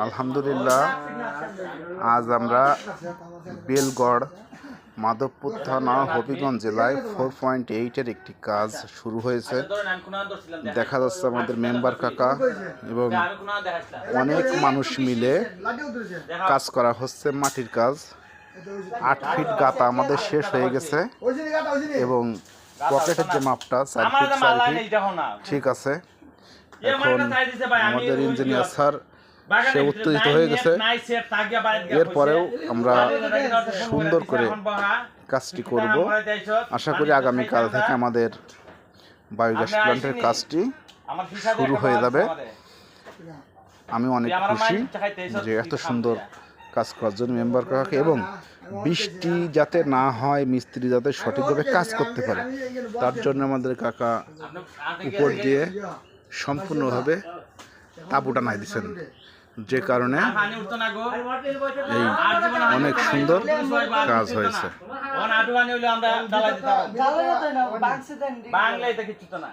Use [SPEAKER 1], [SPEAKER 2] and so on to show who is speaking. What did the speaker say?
[SPEAKER 1] আলহামদুলিল্লাহ, আজ আমরা বেলগড় মাধবপুর থানা হবিগঞ্জ জেলায় 4.8-এর একটি কাজ শুরু হয়েছে। দেখা যাচ্ছে আমাদের মেম্বার কাকা এবং অনেক মানুষ মিলে কাজ করা হচ্ছে। মাটির কাজ 8 ফিট গাঁথা আমাদের শেষ হয়ে গেছে এবং পকেটের যে মাপটা 4 ফিট 4 ফিট ঠিক আছে। এখন আমাদের ইঞ্জিনিয়ার স্যার সে উত্তেজিত হয়ে গেছে। এরপরেও আমরা সুন্দর করে কাজটি করব। আশা করি আগামীকাল থেকে আমাদের বায়োগ্যাস প্ল্যান্টের কাজটি শুরু হয়ে যাবে। আমি অনেক খুশি যে এত সুন্দর কাজ করার জন্য মেম্বার কাকাকে, এবং বৃষ্টি যাতে না হয়, মিস্ত্রি যাতে সঠিকভাবে কাজ করতে পারে তার জন্য আমাদের কাকা উপর দিয়ে সম্পূর্ণভাবে তাঁবুটা নাই দিচ্ছেন, যে কারণে এই অনেক সুন্দর কাজ হয়েছে।
[SPEAKER 2] বাংলায় কিছু তো না,